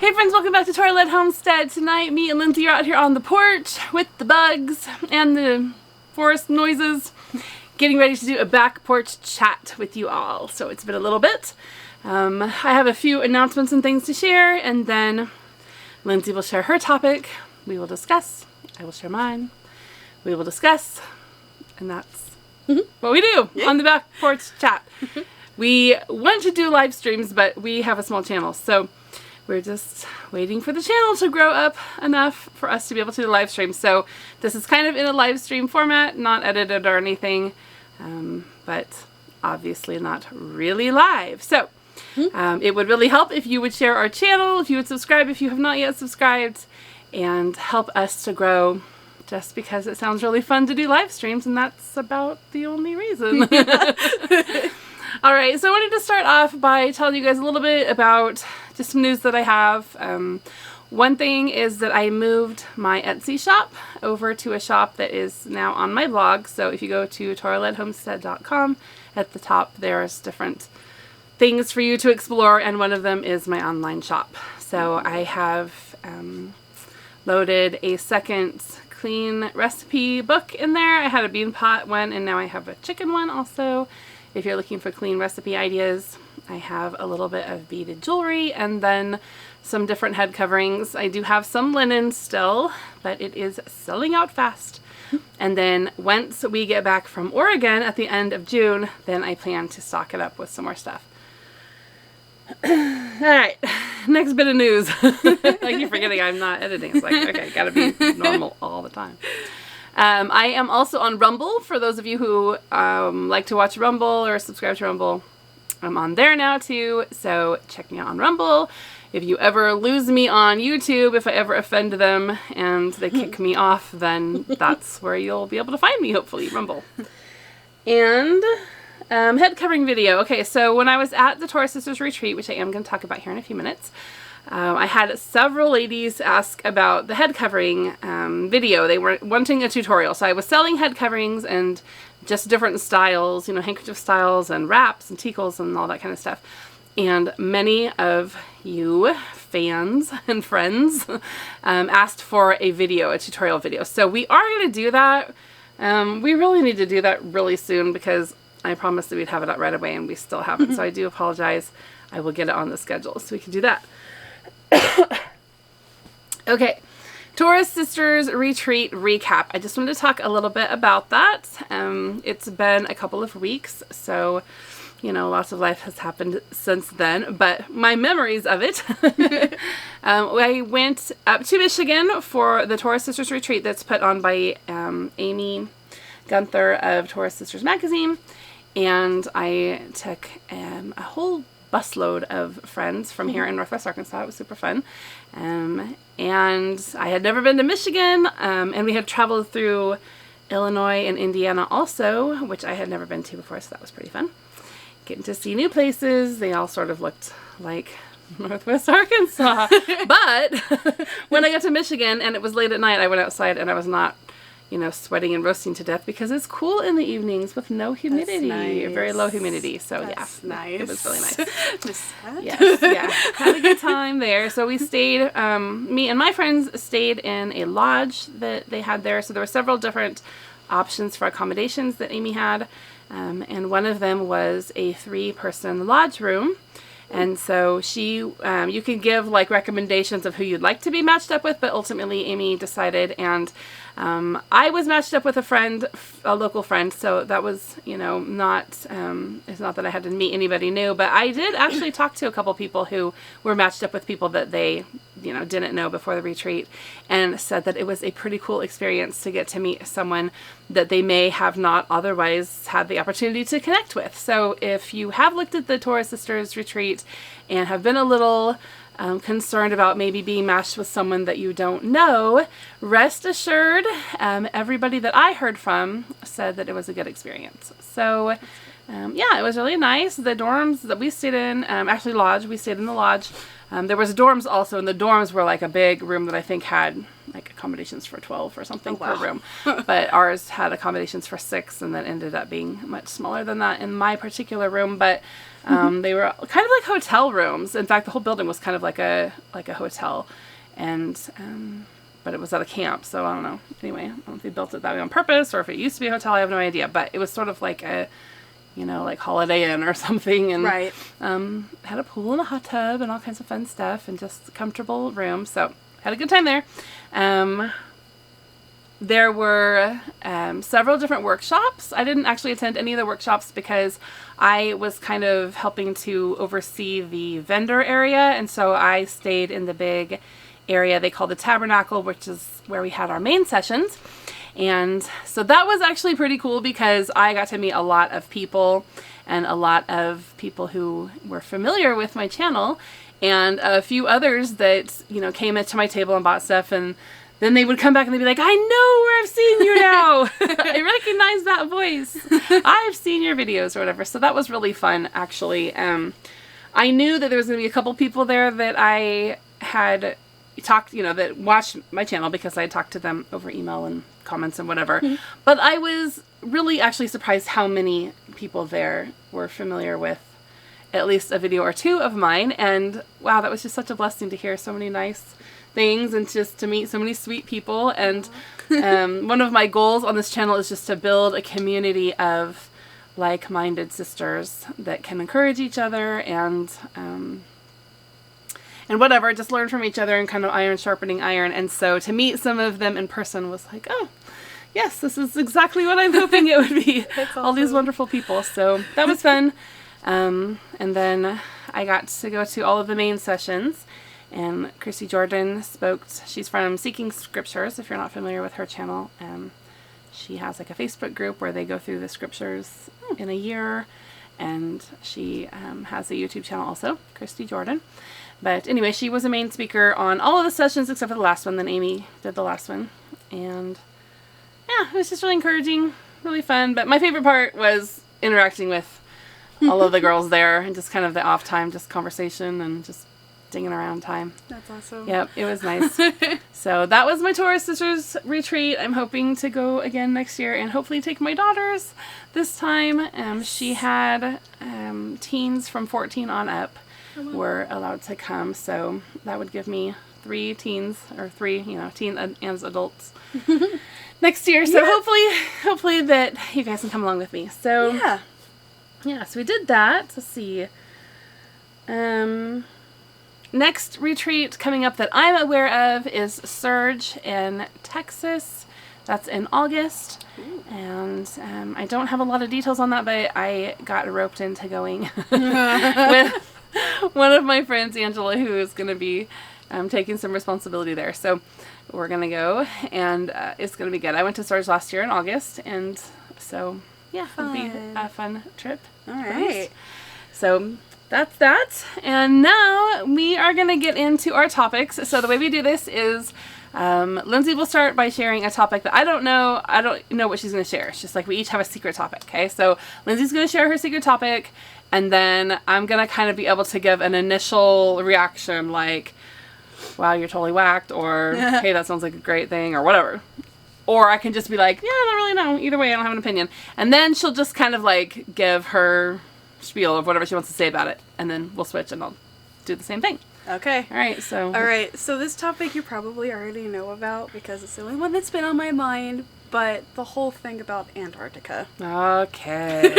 Hey friends, welcome back to Torah Homestead. Tonight, me and Lindsay are out here on the porch with the bugs and the forest noises, getting ready to do a back porch chat with you all. So it's been a little bit. I have a few announcements and things to share, and then Lindsay will share her topic. We will discuss. I will share mine. We will discuss. And that's what we do on the back porch chat. We want to do live streams, but we have a small channel, so we're just waiting for the channel to grow up enough for us to be able to do live streams. So this is kind of in a live stream format, not edited or anything, but obviously not really live. So it would really help if you would share our channel, if you would subscribe if you have not yet subscribed, and help us to grow, just because it sounds really fun to do live streams, and that's about the only reason. Alright, so I wanted to start off by telling you guys a little bit about just some news that I have. One thing is that I moved my Etsy shop over to a shop that is now on my blog. So if you go to torah.homestead.com, at the top there's different things for you to explore, and one of them is my online shop. So I have loaded a second clean recipe book in there. I had a bean pot one, and now I have a chicken one also. If you're looking for clean recipe ideas, I have a little bit of beaded jewelry and then some different head coverings. I do have some linen still, but it is selling out fast. And then once we get back from Oregon at the end of June, then I plan to stock it up with some more stuff. Alright, next bit of news. I keep forgetting I'm not editing. It's like, okay, gotta be normal all the time. I am also on Rumble. For those of you who like to watch Rumble or subscribe to Rumble, I'm on there now too, so check me out on Rumble. If you ever lose me on YouTube, if I ever offend them and they kick me off, then that's where you'll be able to find me, hopefully, Rumble. And head covering video. Okay, so when I was at the Torah Sisters Retreat, which I am going to talk about here in a few minutes, I had several ladies ask about the head covering video. They were wanting a tutorial. So I was selling head coverings and just different styles, you know, handkerchief styles and wraps and tickles and all that kind of stuff. And many of you fans and friends asked for a video, a tutorial video. So we are going to do that. We really need to do that really soon, because I promised that we'd have it out right away and we still haven't. So I do apologize. I will get it on the schedule so we can do that. Okay, Torah Sisters Retreat recap. I just wanted to talk a little bit about that. It's been a couple of weeks, so, you know, lots of life has happened since then, but my memories of it. I went up to Michigan for the Torah Sisters Retreat that's put on by Amy Gunther of Torah Sisters Magazine, and I took a whole busload of friends from here in Northwest Arkansas. It was super fun. And I had never been to Michigan, and we had traveled through Illinois and Indiana also, which I had never been to before, so that was pretty fun. Getting to see new places. They all sort of looked like Northwest Arkansas. But when I got to Michigan and it was late at night, I went outside and I was not, you know, sweating and roasting to death, because it's cool in the evenings with no humidity. That's nice. Very low humidity. So That's yeah, nice. it was really nice. Just sad. Yes, yeah, had a good time there. So we stayed, me and my friends stayed in a lodge that they had there. So there were several different options for accommodations that Amy had, and one of them was a 3-person lodge room. And so she, you can give like recommendations of who you'd like to be matched up with, but ultimately Amy decided, and I was matched up with a friend, a local friend, so that was, you know, not, it's not that I had to meet anybody new, but I did actually talk to a couple people who were matched up with people that they, you know, didn't know before the retreat, and said that it was a pretty cool experience to get to meet someone that they may have not otherwise had the opportunity to connect with. So if you have looked at the Torah Sisters Retreat and have been a little concerned about maybe being matched with someone that you don't know, rest assured, everybody that I heard from said that it was a good experience. So yeah, it was really nice. The dorms that we stayed in, actually lodge, we stayed in the lodge. There was dorms also, and the dorms were like a big room that I think had, like accommodations for 12 or something Oh, wow. per room. But ours had accommodations for 6 and then ended up being much smaller than that in my particular room. But they were kind of like hotel rooms. In fact, the whole building was kind of like a hotel. And but it was at a camp, so I don't know. Anyway, I don't know if they built it that way on purpose or if it used to be a hotel. I have no idea. But it was sort of like a, you know, like Holiday Inn or something. And Right. had a pool and a hot tub and all kinds of fun stuff and just a comfortable room. So had a good time there. There were several different workshops. I didn't actually attend any of the workshops because I was kind of helping to oversee the vendor area. And so I stayed in the big area they call the Tabernacle, which is where we had our main sessions. And so that was actually pretty cool because I got to meet a lot of people and a lot of people who were familiar with my channel and a few others that, you know, came into my table and bought stuff, and then they would come back and they'd be like, I know where I've seen you now. I recognize that voice. I've seen your videos or whatever. So that was really fun, actually. I knew that there was going to be a couple people there that I had talked, you know, that watched my channel because I talked to them over email and comments and whatever. Mm-hmm. But I was really actually surprised how many people there were familiar with at least a video or two of mine. And wow, that was just such a blessing to hear so many nice things and just to meet so many sweet people. And one of my goals on this channel is just to build a community of like-minded sisters that can encourage each other and whatever, just learn from each other and kind of iron sharpening iron. And so to meet some of them in person was like, oh, yes, this is exactly what I'm hoping it would be. Awesome. All these wonderful people. So that was fun. And then I got to go to all of the main sessions. And Christy Jordan spoke. She's from Seeking Scriptures, if you're not familiar with her channel. She has like a Facebook group where they go through the scriptures in a year. And she has a YouTube channel also, Christy Jordan. But anyway, she was a main speaker on all of the sessions except for the last one. Then Amy did the last one. And yeah, it was just really encouraging, really fun. But my favorite part was interacting with all of the girls there and just kind of the off time, just conversation and just dinging around time. That's awesome. Yep, it was nice. So that was my Torah Sisters retreat. I'm hoping to go again next year and hopefully take my daughters this time. She had teens from 14 on up were allowed to come, so that would give me 3 teens, or 3, you know, teen and adults next year. So hopefully that you guys can come along with me. So yeah, so we did that. Let's see. Next retreat coming up that I'm aware of is Surge in Texas. That's in August. Ooh. And I don't have a lot of details on that, but I got roped into going with one of my friends, Angela, who is going to be taking some responsibility there. So we're going to go, and it's going to be good. I went to Surge last year in August, and so yeah, it'll be a fun trip. All right. So that's that. And now we are going to get into our topics. So the way we do this is Lynzie will start by sharing a topic that I don't know what she's going to share. It's just like we each have a secret topic, okay? So Lindsay's going to share her secret topic, and then I'm going to kind of be able to give an initial reaction like, wow, you're totally whacked, or hey, that sounds like a great thing, or whatever. Or I can just be like, yeah, I don't really know. Either way, I don't have an opinion. And then she'll just kind of like give her spiel of whatever she wants to say about it, and then we'll switch and I'll do the same thing. Okay. All right, so this topic you probably already know about because it's the only one that's been on my mind, but the whole thing about Antarctica. Okay.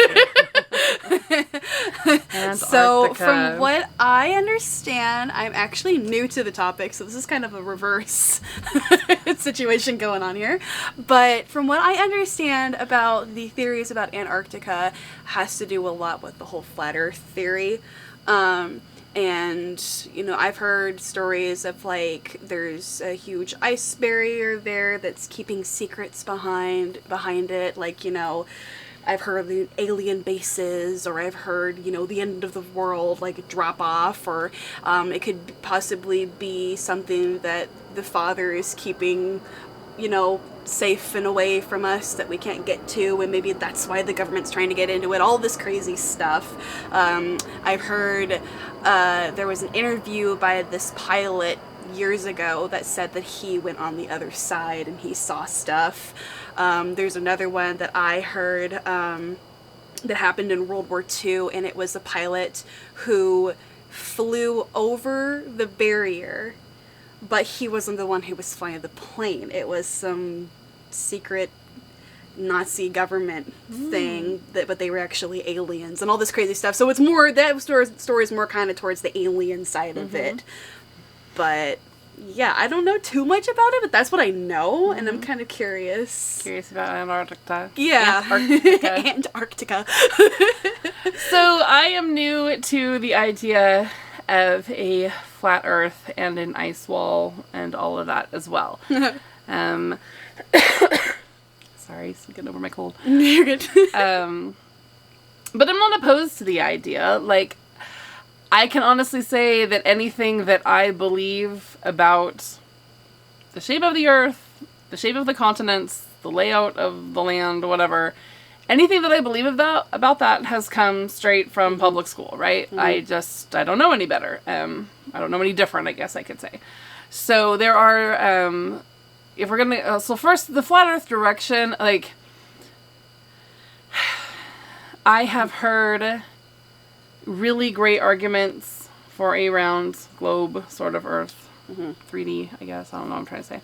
So from what I understand, I'm actually new to the topic, so this is kind of a reverse situation going on here. But from what I understand about the theories about Antarctica has to do a lot with the whole flat earth theory. And, you know, I've heard stories of, like, there's a huge ice barrier there that's keeping secrets behind it. Like, you know, I've heard the alien bases, or I've heard, you know, the end of the world, like, drop off, or it could possibly be something that the Father is keeping, you know, safe and away from us that we can't get to, and maybe that's why the government's trying to get into it, all this crazy stuff. I've heard there was an interview by this pilot years ago that said that he went on the other side and he saw stuff. There's another one that I heard that happened in World War II, and it was a pilot who flew over the barrier, but he wasn't the one who was flying the plane. It was some secret Nazi government thing, but they were actually aliens and all this crazy stuff. So it's more, that story is more kind of towards the alien side of it. But yeah, I don't know too much about it, but that's what I know, and I'm kind of curious. Curious about Antarctica. Yeah. Antarctica. Antarctica. So I am new to the idea of a flat Earth and an ice wall and all of that as well. Sorry, I'm getting over my cold. You're good. But I'm not opposed to the idea. Like, I can honestly say that anything that I believe about the shape of the Earth, the shape of the continents, the layout of the land, whatever, anything that I believe about that has come straight from public school, right? I don't know any better. I don't know any different, I guess I could say. So there are, if we're gonna, so first, the flat Earth direction, like, I have heard really great arguments for a round globe sort of Earth. 3D, I guess. I don't know what I'm trying to say.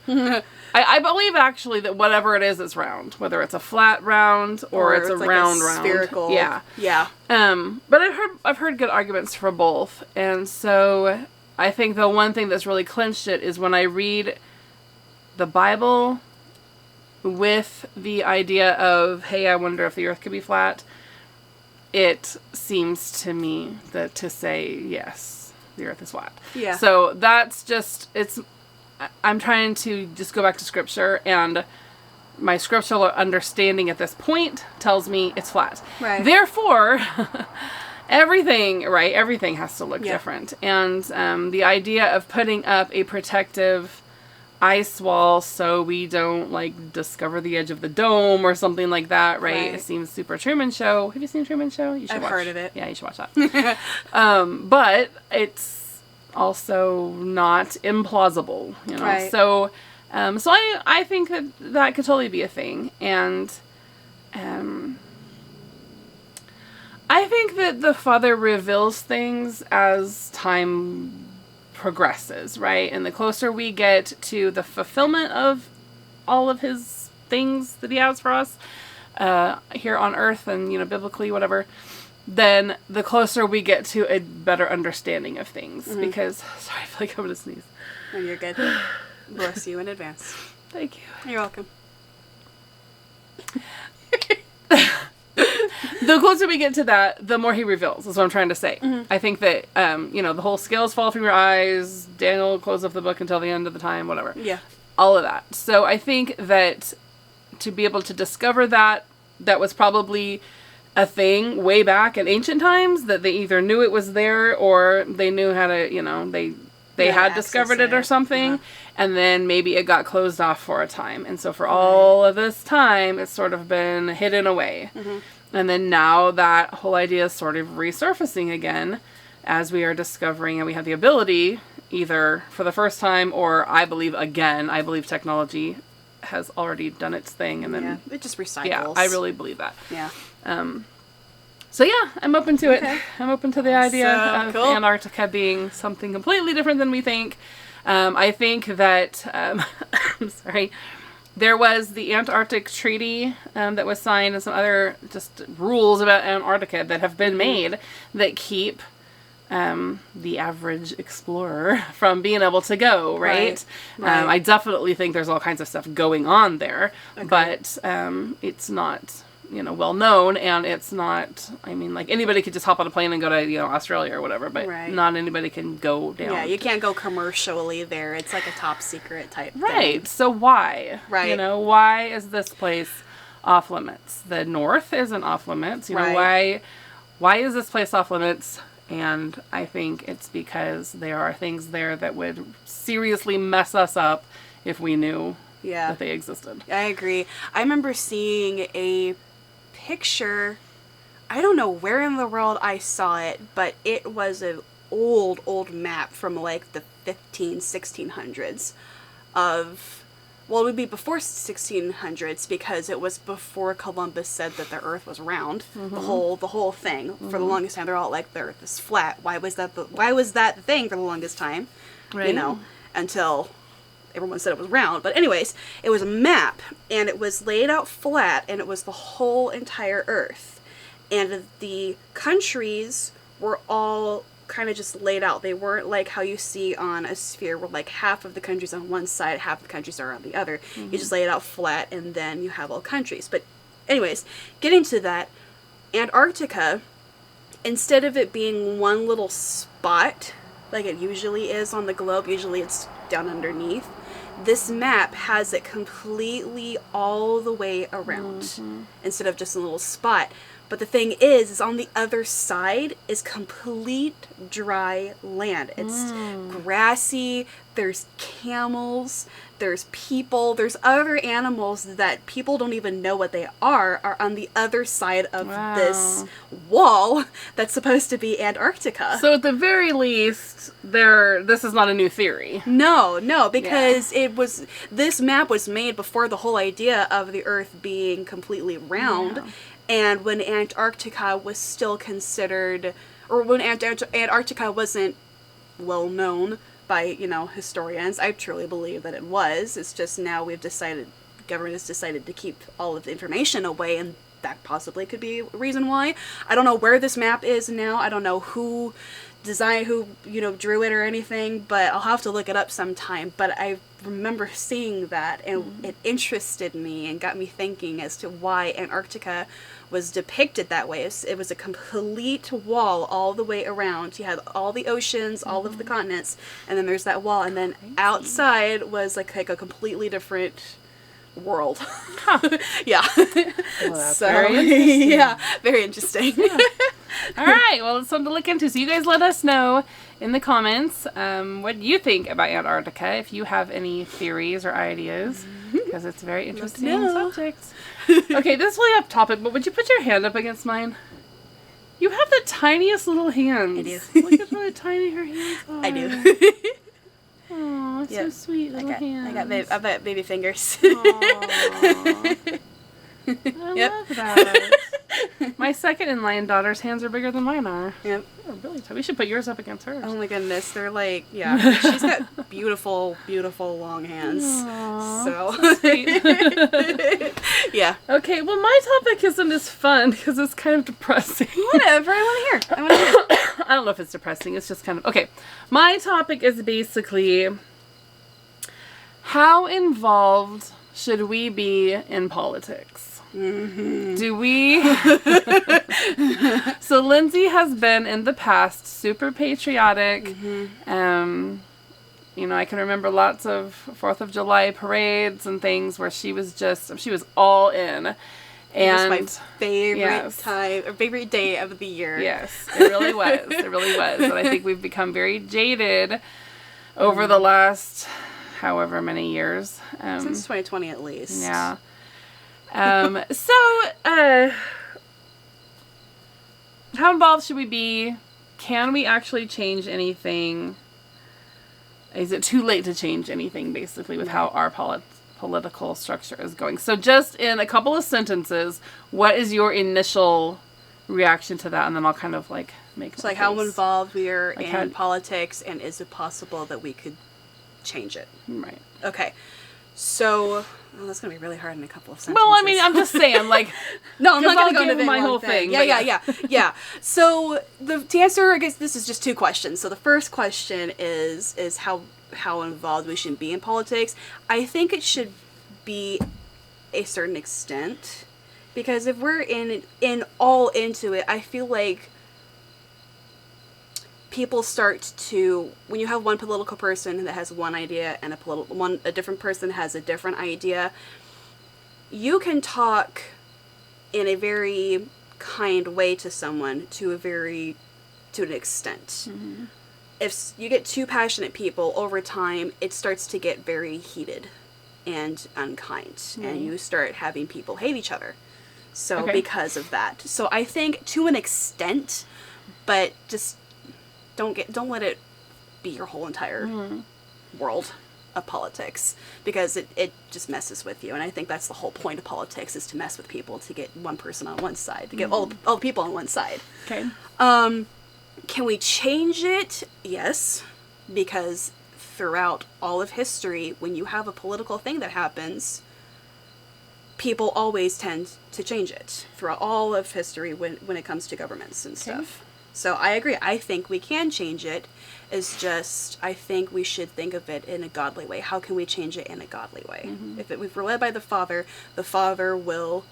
I believe actually that whatever it is, it's round. Whether it's a flat round or it's a like round spherical. Yeah. Yeah. But I've heard good arguments for both. And so I think the one thing that's really clinched it is when I read the Bible with the idea of, hey, I wonder if the Earth could be flat. It seems to me that to say yes, the Earth is flat. Yeah. So that's just, I'm trying to just go back to Scripture, and my scriptural understanding at this point tells me it's flat. Right. Therefore, everything has to look different. And the idea of putting up a protective ice wall so we don't, like, discover the edge of the dome or something like that, right? It seems super Truman Show. Have you seen Truman Show? You should watch. I've heard of it. Yeah, you should watch that. But it's also not implausible, you know? Right. So I think that could totally be a thing. And I think that the Father reveals things as time progresses, right? And the closer we get to the fulfillment of all of his things that he has for us here on Earth and, you know, biblically, whatever, then the closer we get to a better understanding of things. Because, sorry, I feel like I'm going to sneeze. Oh, you're good. Bless you in advance. Thank you. You're welcome. The closer we get to that, the more he reveals, is what I'm trying to say. I think that, you know, the whole scales fall from your eyes, Daniel closed up the book until the end of the time, whatever. Yeah. All of that. So I think that to be able to discover that was probably a thing way back in ancient times, that they either knew it was there or they knew how to, you know, they had discovered it or something, and then maybe it got closed off for a time. And so for all of this time, it's sort of been hidden away. And then now that whole idea is sort of resurfacing again as we are discovering, and we have the ability, either for the first time or I believe technology has already done its thing, and then it just recycles. Yeah, I really believe that. Yeah. So yeah, I'm open to it. I'm open to the idea of Antarctica being something completely different than we think. I think that I'm sorry. There was the Antarctic Treaty that was signed, and some other just rules about Antarctica that have been made that keep the average explorer from being able to go, right? I definitely think there's all kinds of stuff going on there, but it's not, you know, well known, and it's not, I mean, like, anybody could just hop on a plane and go to, you know, Australia or whatever, but not anybody can go down. Yeah, you can't go commercially there. It's like a top secret type thing. Thing. So why? Right. You know, why is this place off limits? The North isn't off limits. You know, why is this place off limits? And I think it's because there are things there that would seriously mess us up if we knew that they existed. I agree. I remember seeing a picture, I don't know where in the world I saw it, but it was an old map from like the 1600s of, well, it would be before 1600s because it was before Columbus said that the Earth was round. The whole thing. For the longest time, they're all like, the Earth is flat. Why was that the thing for the longest time? Right. You know, until everyone said it was round. But anyways, it was a map, and it was laid out flat, and it was the whole entire Earth. And the countries were all kind of just laid out. They weren't like how you see on a sphere where like half of the countries on one side, half of the countries are on the other. You just lay it out flat, and then you have all countries. But anyways, getting to that, Antarctica, instead of it being one little spot like it usually is on the globe, usually it's down underneath, this map has it completely all the way around instead of just a little spot. But the thing is on the other side is complete dry land. It's grassy, there's camels, there's people, there's other animals that people don't even know what they are on the other side of this wall that's supposed to be Antarctica. So at the very least, this is not a new theory. No, because this map was made before the whole idea of the Earth being completely round. Yeah. And when Antarctica was still considered, or when Antarctica wasn't well known by, historians, I truly believe that it was. It's just now government has decided to keep all of the information away, and that possibly could be a reason why. I don't know where this map is now. I don't know who drew it or anything, but I'll have to look it up sometime. But I remember seeing that, and it interested me and got me thinking as to why Antarctica was depicted that way. It was a complete wall all the way around. You had all the oceans, all of the continents, and then there's that wall, and then outside was like a completely different world. Yeah. Well, that's very interesting. Yeah, very interesting. Yeah. All right, well, it's something to look into. So you guys let us know in the comments what you think about Antarctica, if you have any theories or ideas, because it's a very interesting subject. Okay, this is really off topic, but would you put your hand up against mine? You have the tiniest little hands. I do. Look at how tiny her hands are. I do. Oh, it's so sweet little hands. I got baby fingers. I love that. My second-in-line daughter's hands are bigger than mine are. Yep. They're really tough. We should put yours up against hers. Oh my goodness, they're like, she's got beautiful, beautiful long hands. Aww, so sweet. Yeah. Okay, well, my topic isn't as fun because it's kind of depressing. Whatever, I want to hear. I don't know if it's depressing. It's just kind of... Okay, my topic is basically how involved should we be in politics? Do we? So Lynzie has been in the past super patriotic. I can remember lots of 4th of July parades and things where she was all in. And it was my favorite time, or favorite day of the year. Yes, it really was. It really was. And I think we've become very jaded over the last however many years. Since 2020 at least. Yeah. How involved should we be? Can we actually change anything? Is it too late to change anything, basically, with how our political structure is going? So just in a couple of sentences, what is your initial reaction to that? And then I'll kind of make So how involved we are in politics, and is it possible that we could change it? Right. Okay. So... Well, that's going to be really hard in a couple of sentences. Well, I mean, I'm just saying, no, I'm not going to go into my whole thing. Yeah. So, to answer, I guess this is just two questions. So, the first question is how involved we should be in politics. I think it should be a certain extent. Because if we're all into it, I feel like people start to, when you have one political person that has one idea and a different person has a different idea, you can talk in a very kind way to someone to an extent. If you get two passionate people over time, it starts to get very heated and unkind, and you start having people hate each other. So because of that. So I think to an extent, but just don't let it be your whole entire world of politics, because it just messes with you. And I think that's the whole point of politics, is to mess with people, to get one person on one side, to get all the people on one side. Okay. Can we change it? Yes, because throughout all of history, when you have a political thing that happens, people always tend to change it throughout all of history when it comes to governments and stuff. So I agree. I think we can change it. It's just, I think we should think of it in a godly way. How can we change it in a godly way? If we're led by the Father will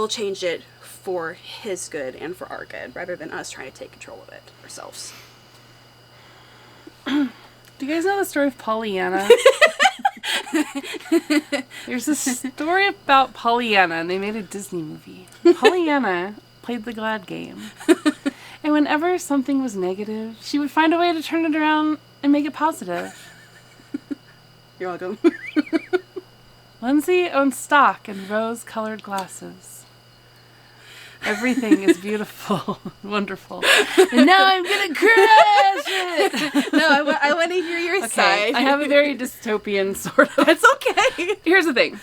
change it for his good and for our good, rather than us trying to take control of it ourselves. Do you guys know the story of Pollyanna? There's a story about Pollyanna, and they made a Disney movie. Pollyanna played the glad game. And whenever something was negative, she would find a way to turn it around and make it positive. You're welcome. Lynzie owns stock in rose-colored glasses. Everything is beautiful, wonderful. And now I'm gonna crush it! No, I want to hear your side. I have a very dystopian sort of... It's okay. Here's the thing.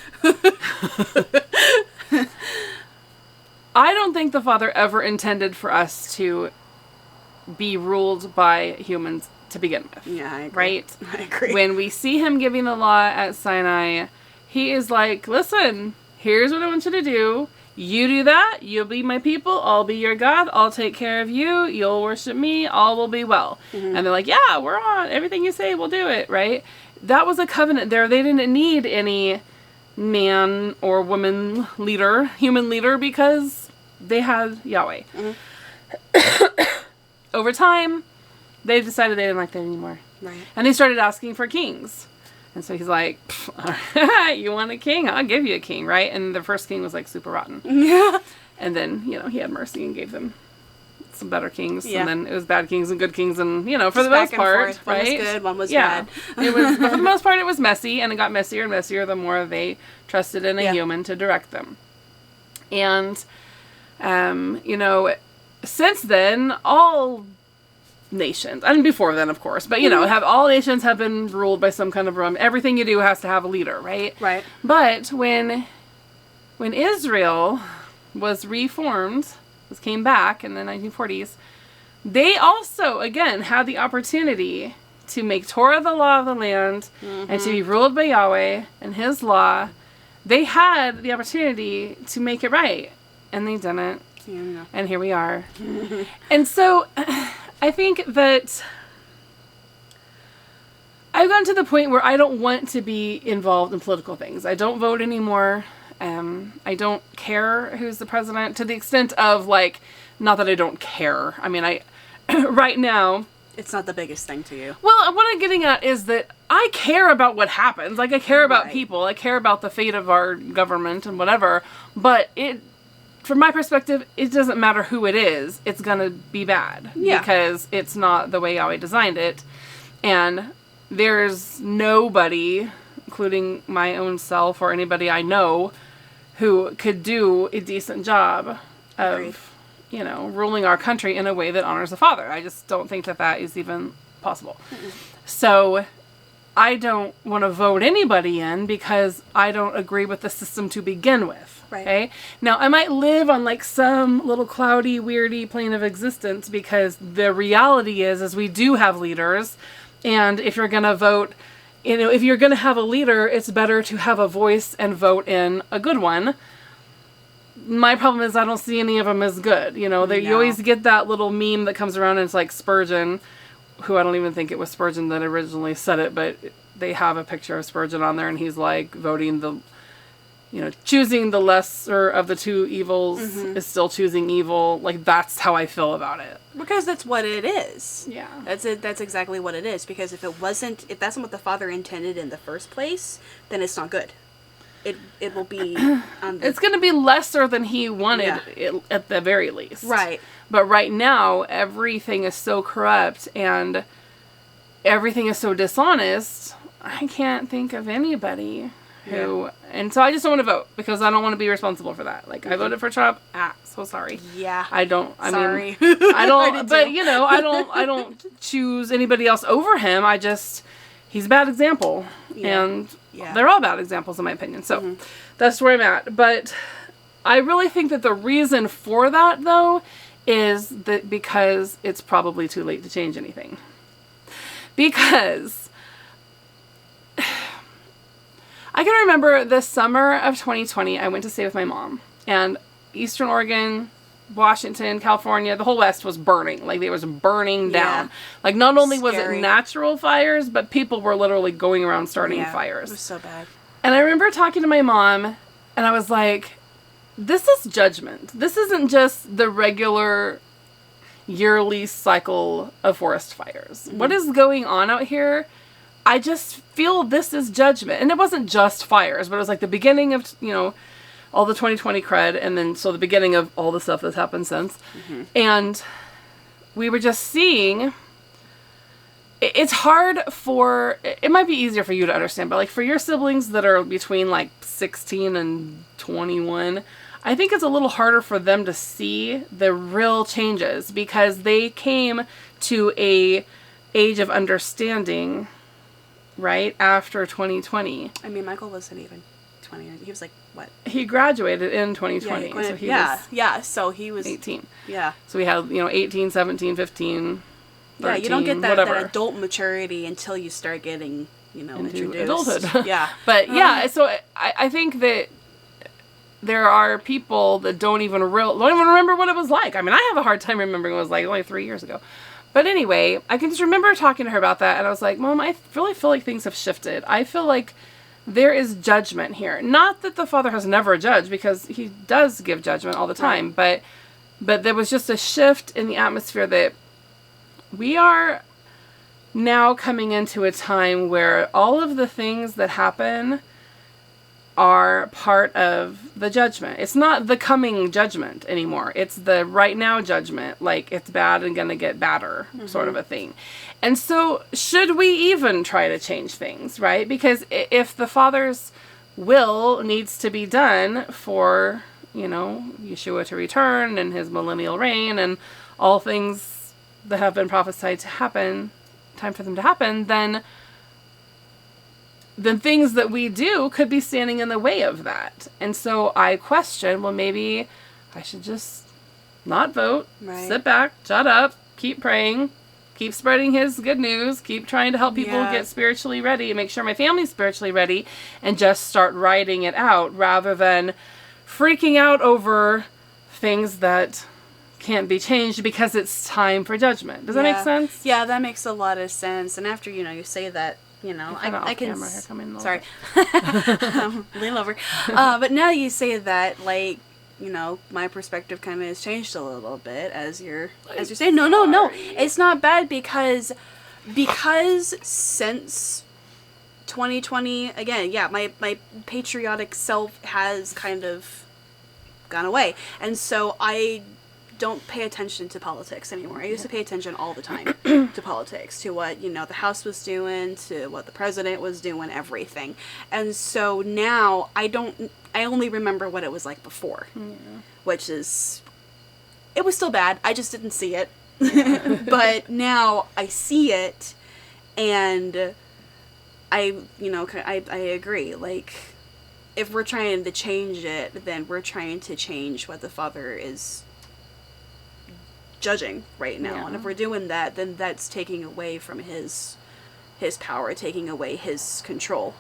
I don't think the Father ever intended for us to be ruled by humans to begin with. Yeah, I agree. Right? I agree. When we see him giving the law at Sinai, he is like, listen, here's what I want you to do. You do that, you'll be my people, I'll be your God, I'll take care of you, you'll worship me, all will be well. And they're like, yeah, we're on, everything you say, we'll do it, right? That was a covenant there. They didn't need any man or woman leader, human leader, because they had Yahweh. Over time, they decided they didn't like that anymore. Right. And they started asking for kings. And so he's like, you want a king? I'll give you a king, right? And the first king was like super rotten. Yeah. And then, he had mercy and gave them some better kings. Yeah. And then it was bad kings and good kings. And, for the most part, right? One was good, one was bad. It was, but for the most part, it was messy. And it got messier and messier the more they trusted in a human to direct them. And, since then, all nations, and before then, of course, but all nations have been ruled by some kind of everything you do has to have a leader, right? Right. But when Israel was reformed, came back in the 1940s, they also again had the opportunity to make Torah the law of the land and to be ruled by Yahweh and his law. They had the opportunity to make it right, and they didn't. Yeah. And here we are. And so I think that I've gotten to the point where I don't want to be involved in political things. I don't vote anymore. I don't care who's the president, to the extent of, not that I don't care. I mean, right now... It's not the biggest thing to you. Well, what I'm getting at is that I care about what happens. I care about people. I care about the fate of our government and whatever. But from my perspective, it doesn't matter who it is. It's going to be bad. Yeah. Because it's not the way Yahweh designed it. And there's nobody, including my own self or anybody I know, who could do a decent job of, ruling our country in a way that honors the Father. I just don't think that is even possible. So I don't want to vote anybody in because I don't agree with the system to begin with. Right. Okay? Now, I might live on some little cloudy, weirdy plane of existence, because the reality is we do have leaders. And if you're going to vote, if you're going to have a leader, it's better to have a voice and vote in a good one. My problem is I don't see any of them as good. You always get that little meme that comes around and it's like Spurgeon, who I don't even think it was Spurgeon that originally said it, but they have a picture of Spurgeon on there and he's voting choosing the lesser of the two evils is still choosing evil. That's how I feel about it. Because that's what it is. Yeah. That's it. That's exactly what it is. Because if that's not what the Father intended in the first place, then it's not good. It will be... it's going to be lesser than he wanted at the very least. Right. But right now, everything is so corrupt and everything is so dishonest, I can't think of anybody and so I just don't want to vote because I don't want to be responsible for that. Like, I voted for Trump. So sorry. Yeah. I don't, I sorry. mean, I don't, but you know, I don't choose anybody else over him. He's a bad example. Yeah. And they're all bad examples in my opinion. So that's where I'm at. But I really think that the reason for that, though, is that because it's probably too late to change anything. Because I can remember the summer of 2020, I went to stay with my mom. And Eastern Oregon, Washington, California, the whole West was burning. Like, it was burning down. Like, not only was it natural fires, but people were literally going around starting fires. It was so bad. And I remember talking to my mom, and I was like, this is judgment. This isn't just the regular yearly cycle of forest fires. What is going on out here? I just feel this is judgment. And it wasn't just fires, but it was like the beginning of, you know, all the 2020 crud, and then so the beginning of all the stuff that's happened since. And we were just seeing, it's hard for, it might be easier for you to understand, but like for your siblings that are between like 16 and 21, I think it's a little harder for them to see the real changes because they came to a age of understanding right after 2020. I mean, Michael wasn't even 20 years. He was like, what? He graduated in 2020. So he was 18. Yeah. So we had, 18, 17, 15, 13, yeah, you don't get that adult maturity until you start getting, into introduced. Adulthood. Yeah. But so I think that there are people that don't even remember what it was like. I mean, I have a hard time remembering what it was like only 3 years ago. But anyway, I can just remember talking to her about that, and I was like, Mom, I really feel like things have shifted. I feel like there is judgment here. Not that the Father has never judged, because he does give judgment all the time, but there was just a shift in the atmosphere that we are now coming into a time where all of the things that happen are part of the judgment. It's not the coming judgment anymore. It's the right now judgment. Like, it's bad and gonna get badder sort of a thing. And so should we even try to change things, right? Because if the Father's will needs to be done for, Yeshua to return and his millennial reign and all things that have been prophesied to happen, time for them to happen, then things that we do could be standing in the way of that. And so I question, well, maybe I should just not vote, sit back, shut up, keep praying, keep spreading his good news, keep trying to help people get spiritually ready, and make sure my family's spiritually ready, and just start writing it out rather than freaking out over things that can't be changed because it's time for judgment. Does that make sense? Yeah, that makes a lot of sense. And after, you say that, I can. Camera here, come in sorry, lean over. But now you say that, like, my perspective kind of has changed a little bit as you're saying. No, it's not bad because since 2020, again, my patriotic self has kind of gone away, and so I don't pay attention to politics anymore. I used to pay attention all the time to politics, to what, the House was doing, to what the president was doing, everything. And so now I only remember what it was like before, which is, it was still bad. I just didn't see it. But now I see it, and I agree. Like, if we're trying to change it, then we're trying to change what the Father is judging right now, and if we're doing that, then that's taking away from his power, taking away his control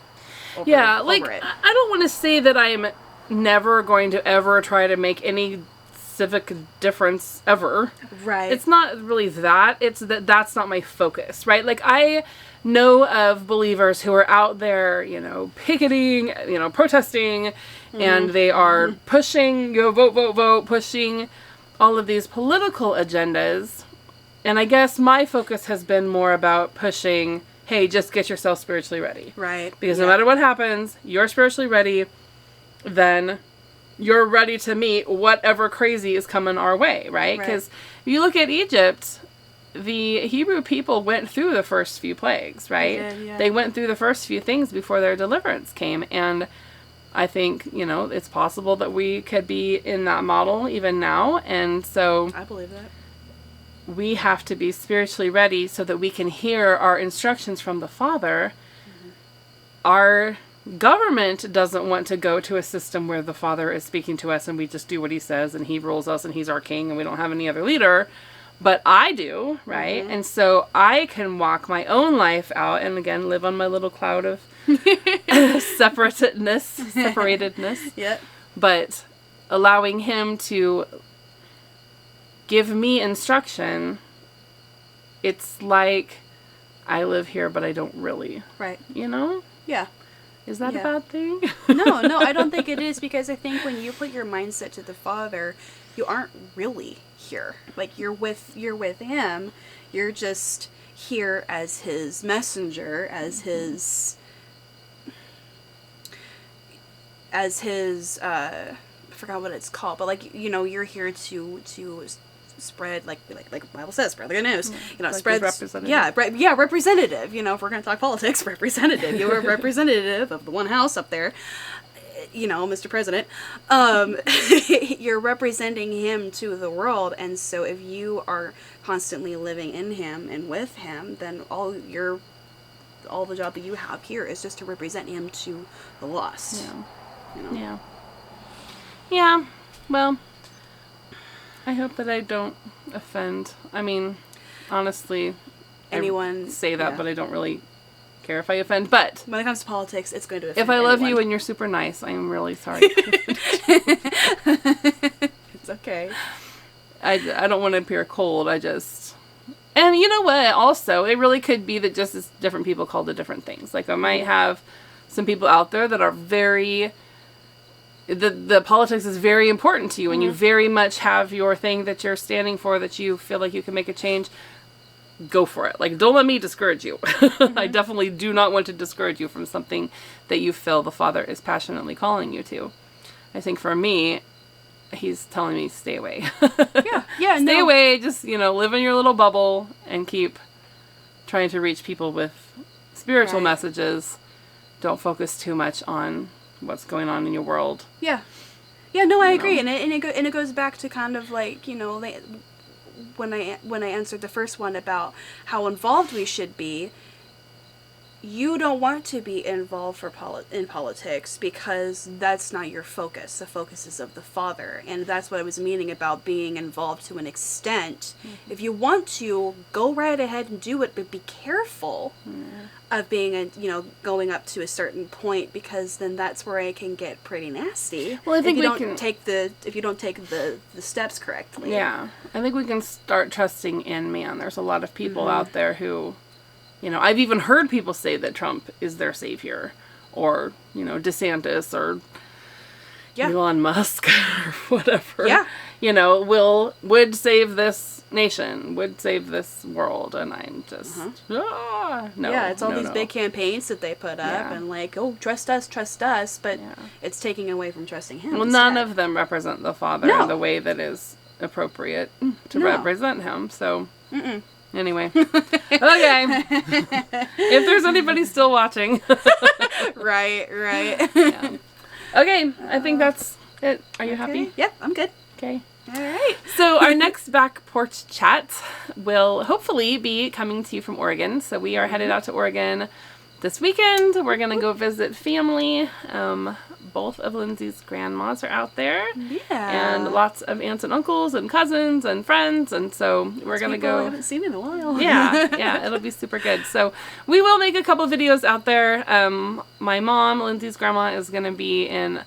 over it. I don't want to say that I'm never going to ever try to make any civic difference ever. Right. It's not really that. It's that's not my focus, right? Like, I know of believers who are out there, picketing, protesting, and they are pushing, vote, pushing all of these political agendas, and I guess my focus has been more about pushing, hey, just get yourself spiritually ready. Right. Because no matter what happens, you're spiritually ready, then you're ready to meet whatever crazy is coming our way, right? Because if you look at Egypt, the Hebrew people went through the first few plagues, right? They did, yeah. They went through the first few things before their deliverance came. And I think, it's possible that we could be in that model even now. And so I believe that. We have to be spiritually ready so that we can hear our instructions from the Father. Mm-hmm. Our government doesn't want to go to a system where the Father is speaking to us and we just do what he says and he rules us and he's our king and we don't have any other leader. But I do, right? Mm-hmm. And so I can walk my own life out and, again, live on my little cloud of separatedness. Yep. But allowing him to give me instruction, it's like I live here, but I don't really. Right. Yeah. Is that a bad thing? No, I don't think it is, because I think when you put your mindset to the Father, you aren't really here. Like, you're with him. You're just here as his messenger, as his I forgot what it's called, but like, you're here to spread, like the Bible says, spread the good news. Like spread representative. Representative. If we're gonna talk politics, representative. You're a representative of the one house up there. Mr. President. You're representing him to the world, and so if you are constantly living in him and with him, then all the job that you have here is just to represent him to the lost. Yeah. Well, I hope that I don't offend. I mean, honestly, anyone I say that, but I don't really care if I offend. But when it comes to politics, it's going to offend if I love anyone. You and you're super nice, I am really sorry. It's okay. I don't want to appear cold. And you know what? Also, it really could be that just as different people called it different things. Like, I might have some people out there that are very... The politics is very important to you, and you very much have your thing that you're standing for, that you feel like you can make a change. Go for it. Like, don't let me discourage you. I definitely do not want to discourage you from something that you feel the Father is passionately calling you to. I think for me, he's telling me stay away. Stay away. Just, live in your little bubble and keep trying to reach people with spiritual messages. Don't focus too much on what's going on in your world. I agree. And it goes back to kind of like, when I answered the first one about how involved we should be, you don't want to be involved in politics because that's not your focus. The focus is of the Father, and that's what I was meaning about being involved to an extent. Mm-hmm. If you want to, go right ahead and do it, but be careful of being going up to a certain point, because then that's where it can get pretty nasty. Well, I think if you don't take the steps correctly. Yeah, I think we can start trusting in man. There's a lot of people out there who. I've even heard people say that Trump is their savior, or, DeSantis, or Elon Musk, or whatever. Yeah. Would save this nation, would save this world, and I'm just, no. Yeah, it's all these big campaigns that they put up, and like, oh, trust us, but it's taking away from trusting him. Well, none of them represent the Father in the way that is appropriate to represent him, so... Anyway. Okay. If there's anybody still watching. Right. Yeah. Okay, I think that's it. Are you happy? Yep, I'm good. Okay. All right. So our next back porch chat will hopefully be coming to you from Oregon. So we are headed out to Oregon this weekend. We're going to go visit family. Both of Lindsay's grandmas are out there. Yeah. And lots of aunts and uncles and cousins and friends. And so we're going to go. I haven't seen in a while. Yeah. It'll be super good. So we will make a couple videos out there. My mom, Lindsay's grandma, is going to be in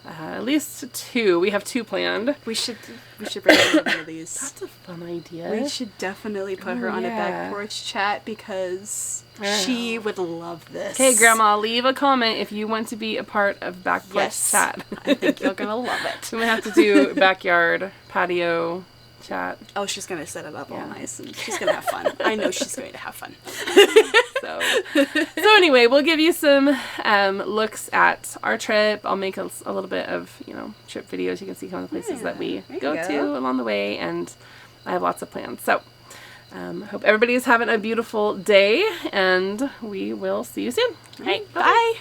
at least 2. We have 2 planned. We should bring her one of these. That's a fun idea. We should definitely put her on a back porch chat, because she would love this. Okay, Grandma, leave a comment if you want to be a part of back porch chat. I think you're going to love it. We have to do backyard patio chat. Oh, she's going to set it up all nice, and she's going to have fun. I know she's going to have fun. So anyway, we'll give you some looks at our trip. I'll make a little bit of, trip videos. You can see some of the places that we go to along the way, and I have lots of plans. So Hope everybody is having a beautiful day, and we will see you soon. All right, bye.